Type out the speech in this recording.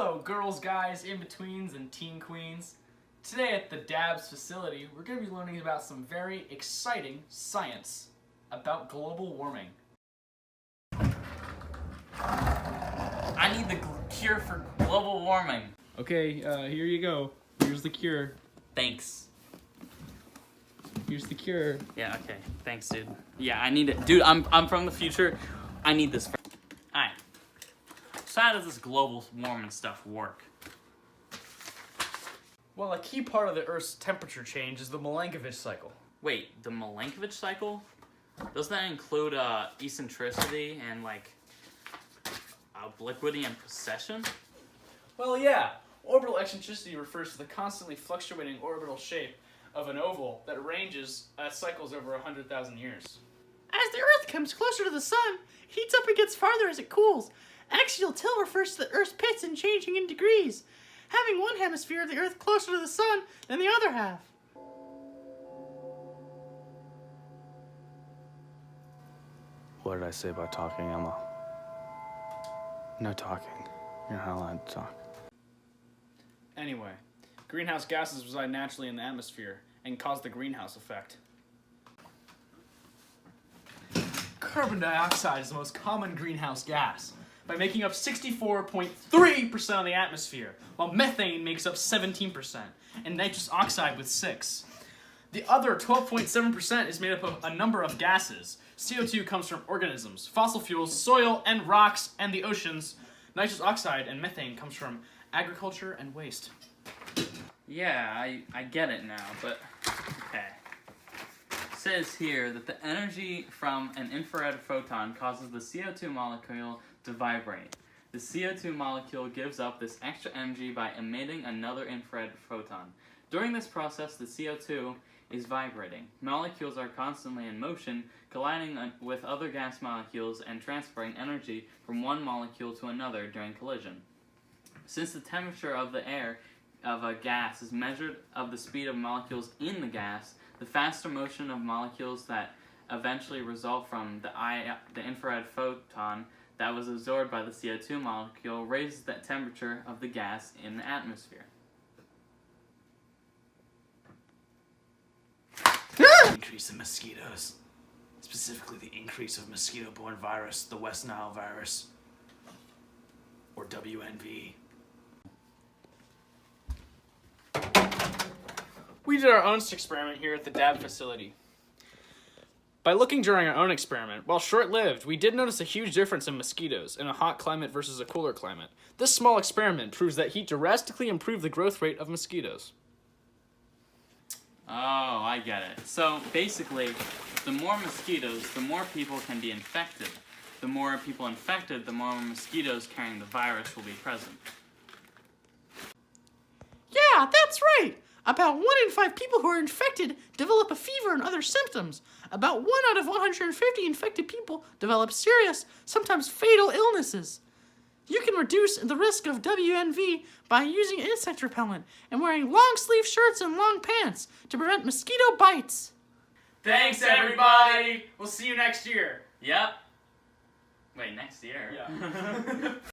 Hello, girls, guys, in-betweens, and teen queens. Today at the DABS facility, we're going to be learning about some very exciting science about global warming. I need the cure for global warming. Okay, here you go. Here's the cure. Thanks. Here's the cure. Yeah, okay. Thanks, dude. Yeah, I need it. Dude, I'm from the future. I need this. Alright. So how does this global warming stuff work? Well, a key part of the Earth's temperature change is the Milankovitch cycle. Wait, the Milankovitch cycle? Doesn't that include eccentricity and like obliquity and precession? Well, yeah. Orbital eccentricity refers to the constantly fluctuating orbital shape of an oval that ranges at cycles over 100,000 years. As the Earth comes closer to the Sun, it heats up and gets farther as it cools. Axial tilt refers to the Earth's pits and changing in degrees, having one hemisphere of the Earth closer to the Sun than the other half. What did I say about talking, Emma? No talking. You're not allowed to talk. Anyway, greenhouse gases reside naturally in the atmosphere and cause the greenhouse effect. Carbon dioxide is the most common greenhouse gas, by making up 64.3% of the atmosphere, while methane makes up 17%, and nitrous oxide with 6%. The other 12.7% is made up of a number of gases. CO2 comes from organisms, fossil fuels, soil and rocks, and the oceans. Nitrous oxide and methane comes from agriculture and waste. Yeah, I get it now, but okay. It says here that the energy from an infrared photon causes the CO2 molecule to vibrate. The CO2 molecule gives up this extra energy by emitting another infrared photon. During this process, the CO2 is vibrating. Molecules are constantly in motion, colliding with other gas molecules and transferring energy from one molecule to another during collision. Since the temperature of the air of a gas is measured of the speed of molecules in the gas, the faster motion of molecules that eventually result from the infrared photon that was absorbed by the CO2 molecule raises the temperature of the gas in the atmosphere. Increase in mosquitoes, specifically the increase of mosquito-borne virus, the West Nile virus, or WNV. We did our own experiment here at the DAB facility. By looking during our own experiment, while short-lived, we did notice a huge difference in mosquitoes in a hot climate versus a cooler climate. This small experiment proves that heat drastically improved the growth rate of mosquitoes. Oh, I get it. So basically, the more mosquitoes, the more people can be infected. The more people infected, the more mosquitoes carrying the virus will be present. Yeah, that's right! About 1 in 5 people who are infected develop a fever and other symptoms. About 1 out of 150 infected people develop serious, sometimes fatal illnesses. You can reduce the risk of WNV by using insect repellent and wearing long-sleeve shirts and long pants to prevent mosquito bites. Thanks, everybody! We'll see you next year. Yep. Wait, next year? Yeah.